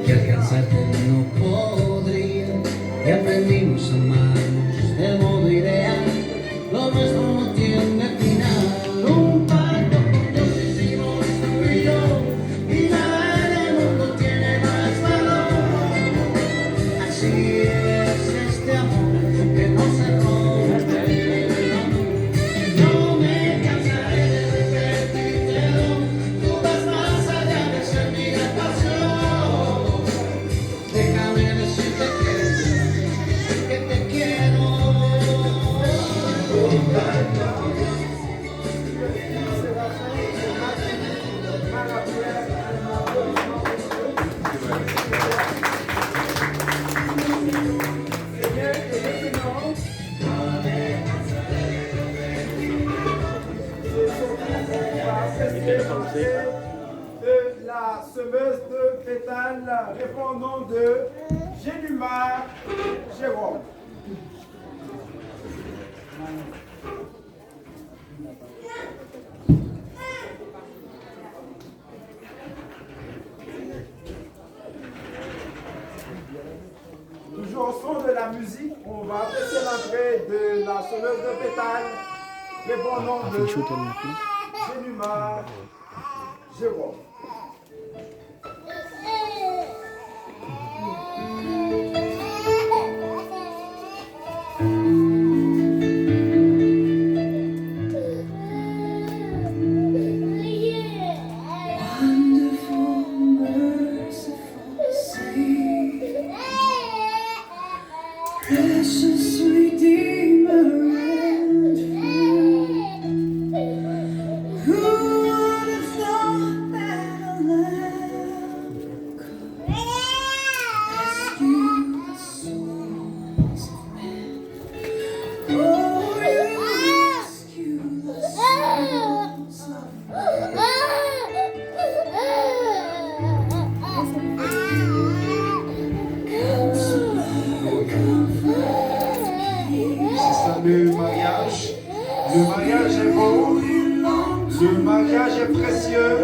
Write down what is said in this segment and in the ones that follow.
Que alcanzarte no podría, y aprendimos a amarnos de modo ideal. Lo nuestro no tiene final. Un pacto con Dios hicimos tú y yo, y nada en el mundo tiene más valor. Así es este amor que no se rompe. No me cansaré de repetírtelo. Tú vas más allá de ser mi gran pasión. Déjame decirte que te quiero. De la semeuse de pétales répondant de Génumar Jérôme. Toujours au son de la musique, on va apprécier l'entrée de la semeuse de pétales répondant de Génumar Jérôme. Precious Redeemer and friend, who would have thought that a lamb could rescue the souls of men? Oh, you rescue the souls of men. Le mariage. Le mariage est beau, le mariage est précieux,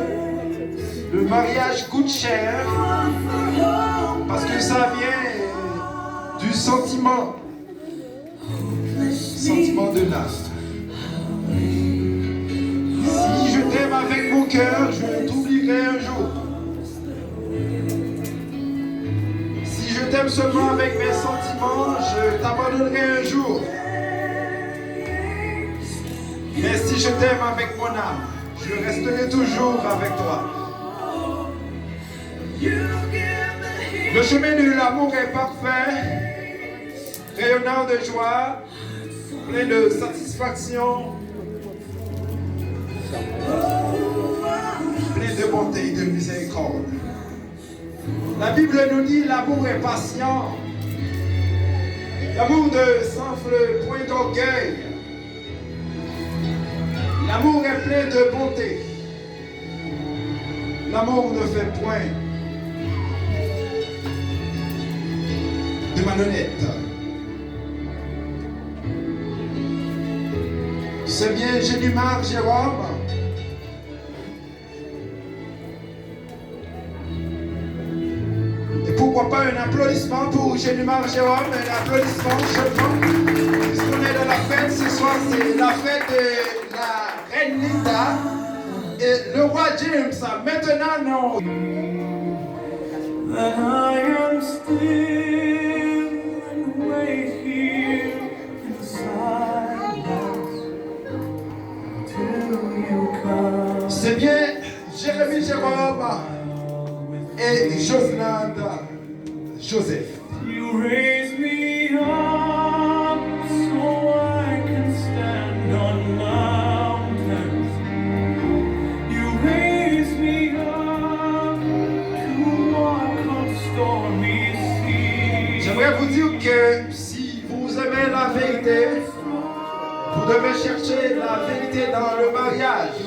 le mariage coûte cher, parce que ça vient du sentiment de l'âme. Si je t'aime avec mon cœur, je t'oublierai un jour. Si je t'aime seulement avec mes sentiments, je t'abandonnerai un jour. Mais si je t'aime avec mon âme, je resterai toujours avec toi. Le chemin de l'amour est parfait, rayonnant de joie, plein de satisfaction, plein de bonté et de miséricorde. La Bible nous dit l'amour est patient, l'amour ne s'enfle point d'orgueil. L'amour est plein de bonté. L'amour ne fait point de malhonnête. C'est bien Génumar Jérôme. Et pourquoi pas un applaudissement pour Génumar Jérôme, un applaudissement seulement. Puisqu'on est dans la fête, ce soir c'est la fête de la reine Linda et le roi James. Maintenant, non. That I am still and wait here in silence till you come. C'est bien Jérémie Jérôme et Jocelyn Joseph. You raise me up so I can stand on mountains. You raise me up to walk on stormy seas. J'aimerais vous dire que si vous aimez la vérité, vous devez chercher la vérité dans le mariage.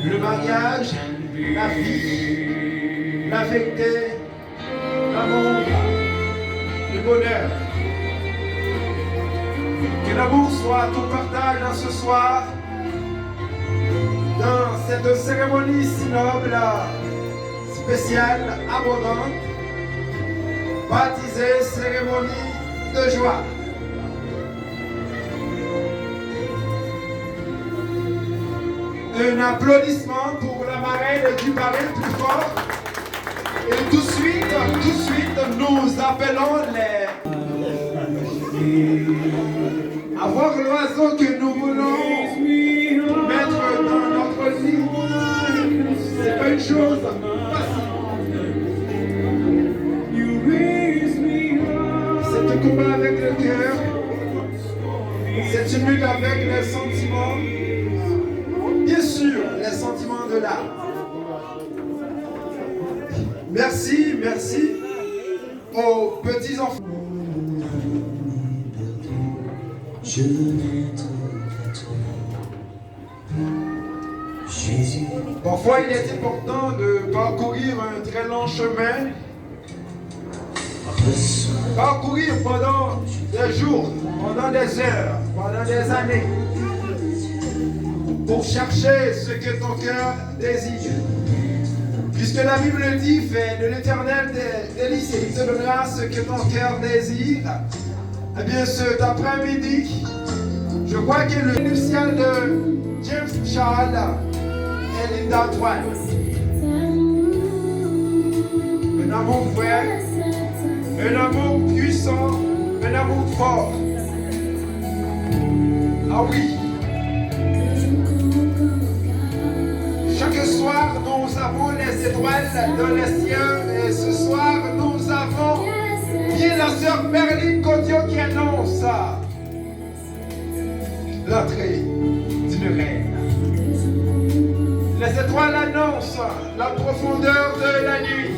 Le mariage, la vie, la vérité, l'amour, le bonheur. Que l'amour soit tout partage en ce soir dans cette cérémonie si noble, spéciale, abondante, baptisée cérémonie de joie. Un applaudissement pour la marraine du parrain plus fort. Et tout de suite, nous appelons les... Avoir l'oiseau que nous voulons mettre dans notre lit, c'est pas une chose facile. C'est un combat avec le cœur, c'est une lutte avec les sentiments, bien sûr, les sentiments de l'âme. Merci, merci aux petits enfants. Je veux n'être qu'à toi, Jésus. Parfois, il est important de parcourir un très long chemin, parcourir pendant des jours, pendant des heures, pendant des années, pour chercher ce que ton cœur désire. Puisque la Bible dit, fais de l'Éternel des délices et il te donnera ce que ton cœur désire. Eh bien, cet après-midi, je crois que le initial de James Charles et Linda Antoine. Un amour vrai, un amour puissant, un amour fort. Ah oui. Chaque soir, nous avons les étoiles dans les cieux et ce soir, nous avons bien la sœur Berline Codion qui annonce l'entrée d'une reine. Les étoiles annoncent la profondeur de la nuit.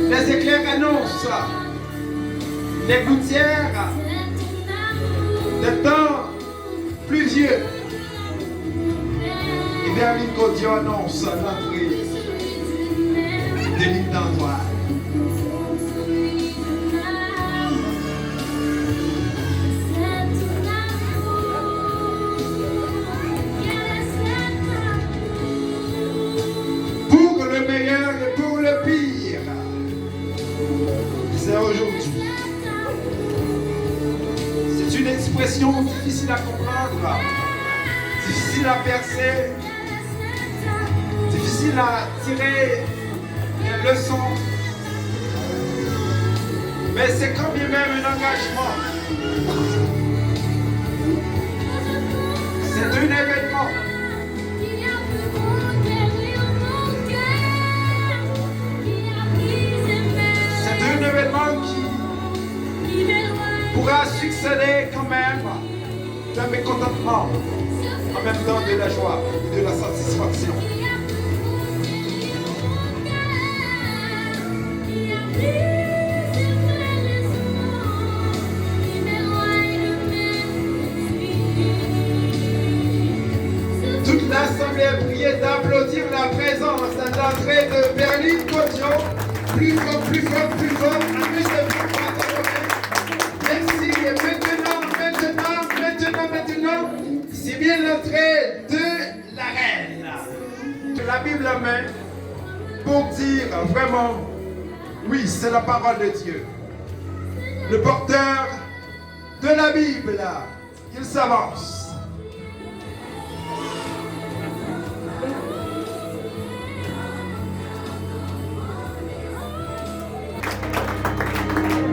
Les éclairs annoncent les gouttières des temps pluvieux. Et Berline Codion annonce l'entrée de Linda Antoine. Pour le meilleur et pour le pire, c'est aujourd'hui. C'est une expression difficile à comprendre, difficile à percer, difficile à tirer des leçons. Mais c'est quand bien même un engagement. C'est un événement. C'est un événement qui pourra succéder quand même d'un mécontentement, en même temps de la joie et de la satisfaction. Toute l'assemblée a prié d'applaudir la présence d'entrée de Berline Codion. Plus fort, plus fort, plus fort. Amusez-vous, merci. Et maintenant, c'est bien l'entrée de la reine. La Bible en main pour dire vraiment, oui, c'est la parole de Dieu. Le porteur de la Bible, il s'avance.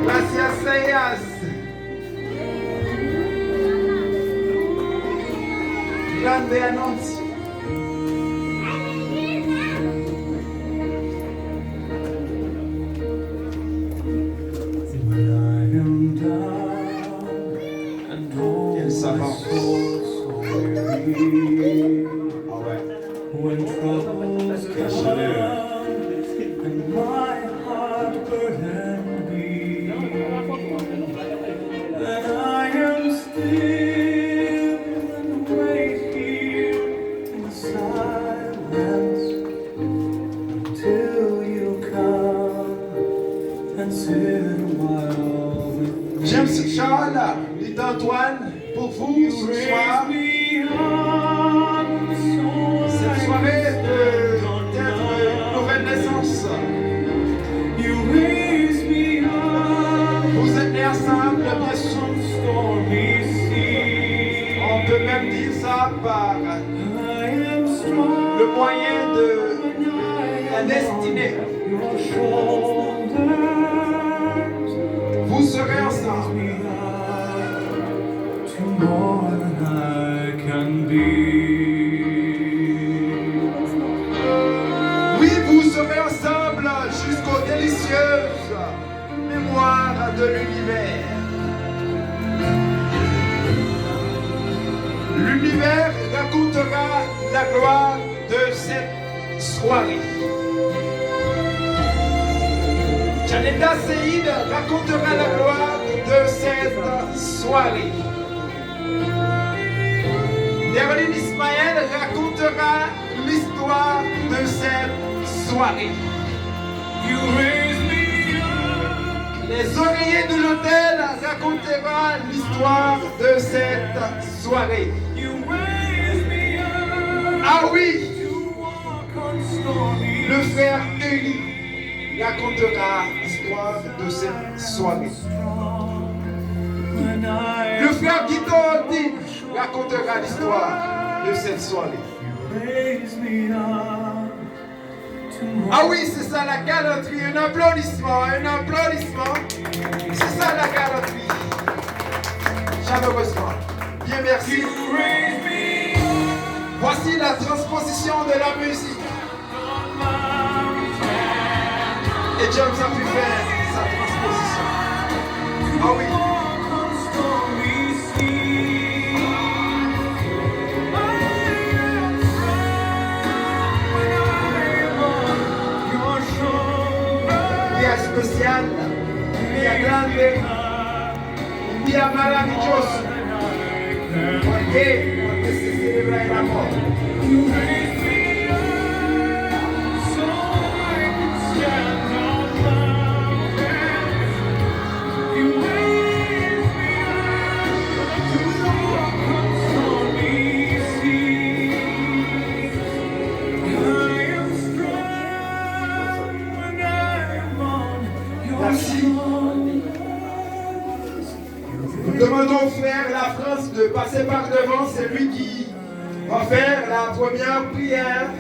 Gracias, Seias. Grande annonce. When I am down s'avance. Ah ouais. When troubles come and my heart burden be, then I am still and wait here in silence until you come and sit a while with me. James Charles et Antoine, pour vous ce soir, cette soirée d'être une nouvelle naissance. Vous êtes nés ensemble, bien sûr. On peut même dire ça par le moyen de la destinée. Vous serez ensemble. More than I can be. Oui, vous serez ensemble jusqu'aux délicieuses mémoires de l'univers. L'univers racontera la gloire de cette soirée. Janetta Seïd racontera la gloire de cette soirée. Nerline Ismaël racontera l'histoire de cette soirée. Les oreillers de l'hôtel raconteront l'histoire de cette soirée. Ah oui, le frère Eli racontera l'histoire de cette soirée. Le frère Guido Odin racontera l'histoire de cette soirée. Ah oui, c'est ça la galanterie. Un applaudissement, un applaudissement. C'est ça la galanterie. Chaleureusement. Bien, merci. Voici la transposition de la musique. Et James a pu faire sa transposition. Ah oui. Especial, un día grande, un día maravilloso. ¿Por qué? Porque se celebra el amor. Merci. Nous demandons au frère La France de passer par devant, c'est lui qui va faire la première prière.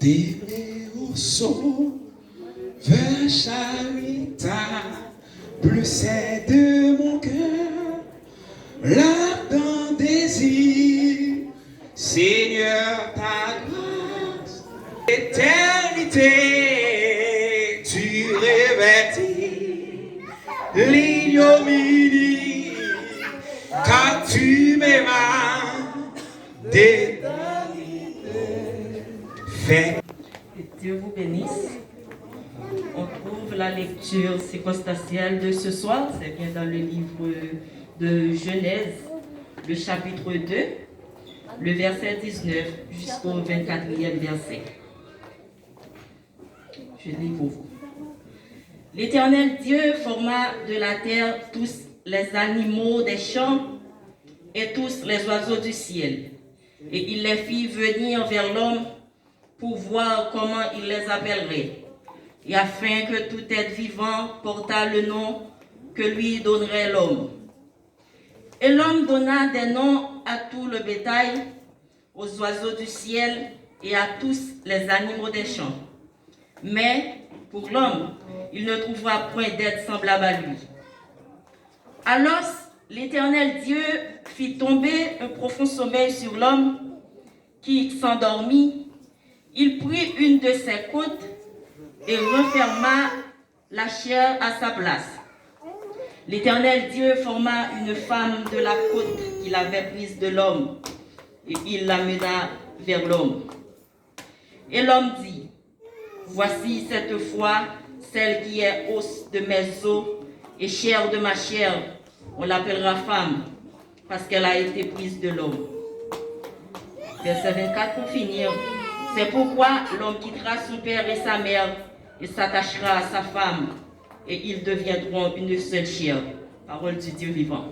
Des ourceaux vers charitable, c'est de mon cœur, l'ardent désir, Seigneur, ta grâce, éternité, tu revêtis l'ignominie, car tu m'aimas d'éternité. Fait. Dieu vous bénisse. On trouve la lecture circonstancielle de ce soir, c'est bien dans le livre de Genèse, le chapitre 2, le verset 19 jusqu'au 24e verset. Je lis pour vous. L'Éternel Dieu forma de la terre tous les animaux des champs et tous les oiseaux du ciel, et il les fit venir vers l'homme pour voir comment il les appellerait, et afin que tout être vivant portât le nom que lui donnerait l'homme. Et l'homme donna des noms à tout le bétail, aux oiseaux du ciel et à tous les animaux des champs. Mais pour l'homme, il ne trouva point d'aide semblable à lui. Alors l'Éternel Dieu fit tomber un profond sommeil sur l'homme qui s'endormit. Il prit une de ses côtes et referma la chair à sa place. L'Éternel Dieu forma une femme de la côte qu'il avait prise de l'homme et il l'amena vers l'homme. Et l'homme dit, voici cette fois celle qui est os de mes os et chair de ma chair, on l'appellera femme parce qu'elle a été prise de l'homme. Verset 24 pour finir. C'est pourquoi l'homme quittera son père et sa mère et s'attachera à sa femme et ils deviendront une seule chair. Parole du Dieu vivant.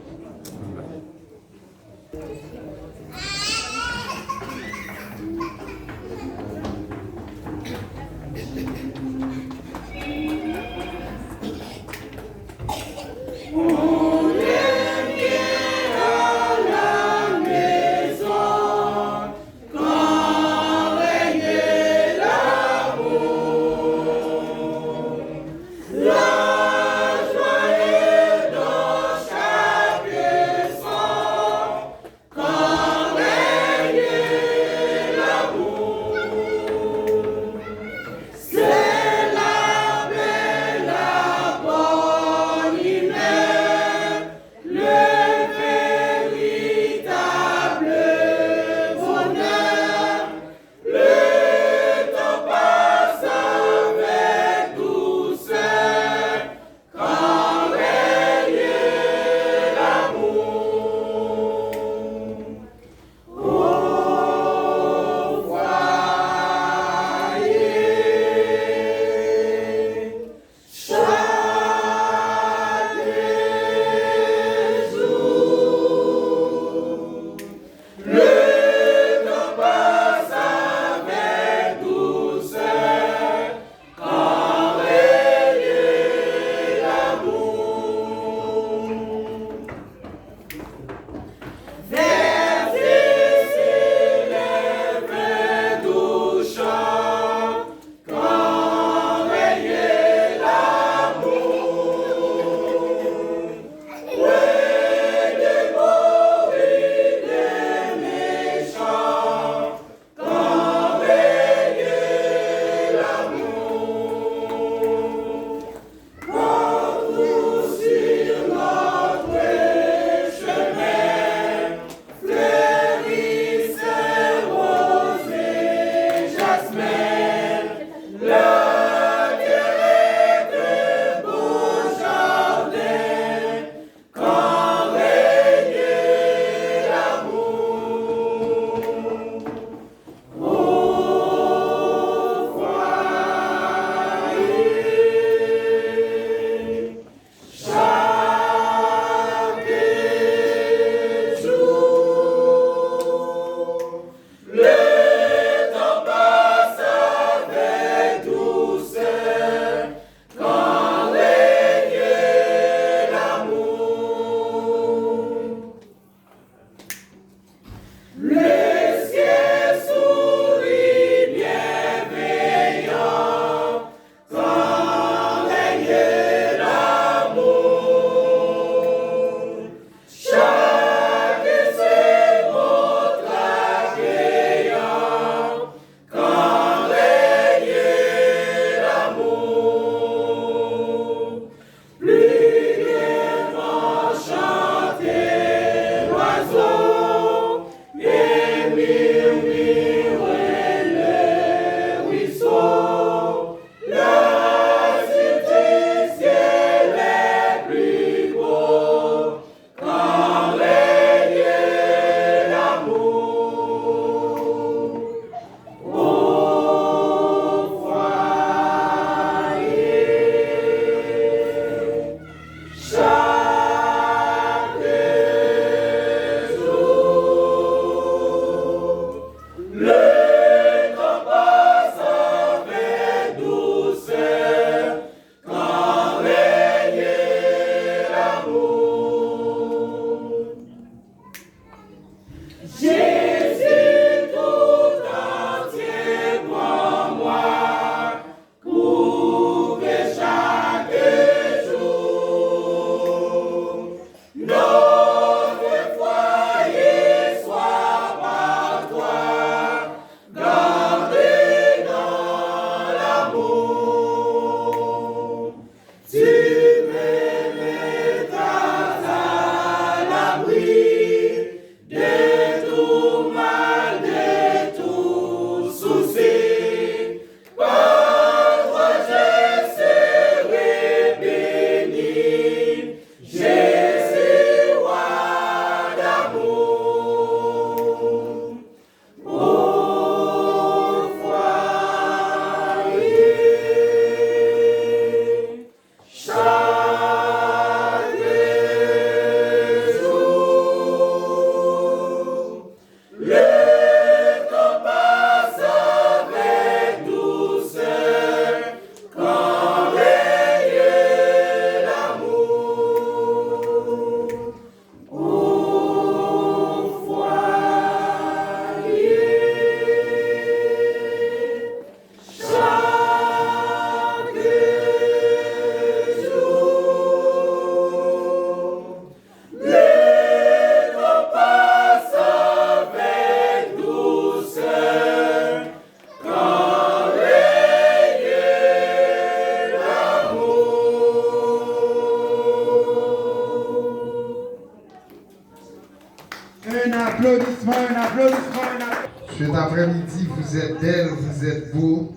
un applaudissement, un applaudissement, un applaudissement. Cet après-midi, vous êtes belle, vous êtes beau,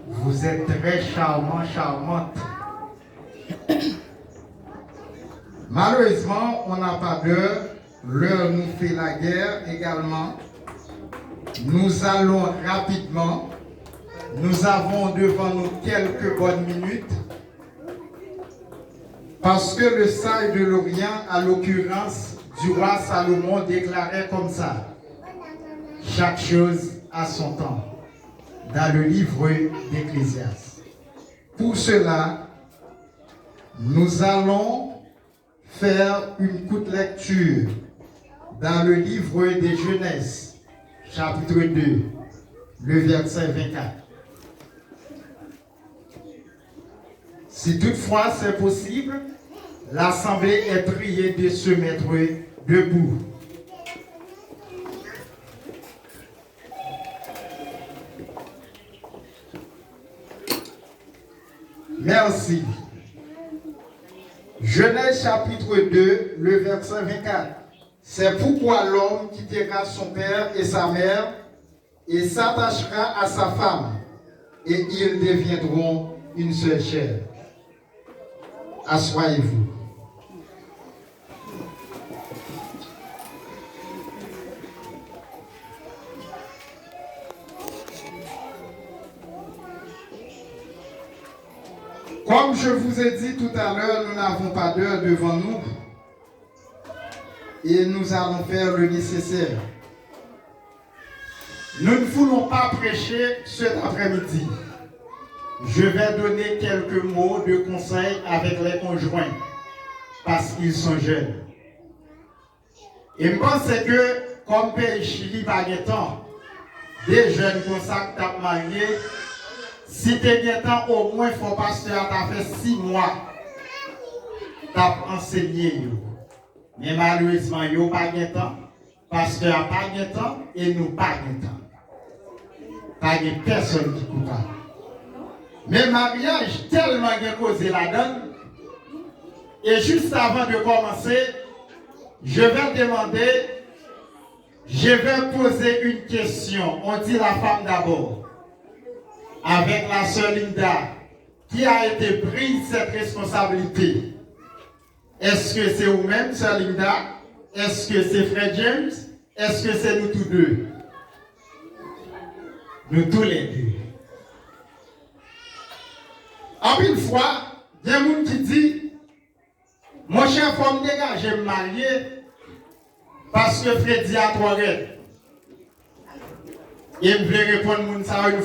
vous êtes très charmant, charmante. Malheureusement, on n'a pas d'heure, l'heure nous fait la guerre également. Nous allons rapidement, nous avons devant nous quelques bonnes minutes, parce que le sage de l'Orient, à l'occurrence du roi Salomon, déclarait comme ça: chaque chose a son temps, dans le livre d'Ecclésiaste. Pour cela, nous allons faire une courte lecture dans le livre des Genèse, chapitre 2, le verset 24. Si toutefois c'est possible, l'assemblée est priée de se mettre debout. Merci. Genèse chapitre 2, le verset 24. C'est pourquoi l'homme quittera son père et sa mère et s'attachera à sa femme, et ils deviendront une seule chair. Assoyez-vous. Comme je vous ai dit tout à l'heure, nous n'avons pas d'heure devant nous et nous allons faire le nécessaire. Nous ne voulons pas prêcher cet après-midi. Je vais donner quelques mots de conseil avec les conjoints parce qu'ils sont jeunes. Et je pense que comme pays Chili par temps, des jeunes comme ça qui t'ont marié, si tu es temps, au moins, il faut pasteur t'a fait 6 mois. T'as enseigné. Mais malheureusement, il n'y a pas de temps. Pasteur n'a pas de temps et nous pas de temps. Pas de personne qui coupe. Mais mariage, tellement bien causé la donne. Et juste avant de commencer, je vais demander, je vais poser une question. On dit la femme d'abord. Avec la sœur Linda, qui a été prise cette responsabilité. Est-ce que c'est vous-même, sœur Linda? Est-ce que c'est frère James? Est-ce que c'est nous tous deux? Nous tous les deux. En une fois, il y a un monde qui dit, mon cher, faut me dégager, me marier, parce que Freddy a 3 règles. Et je vais répondre à ça une fois.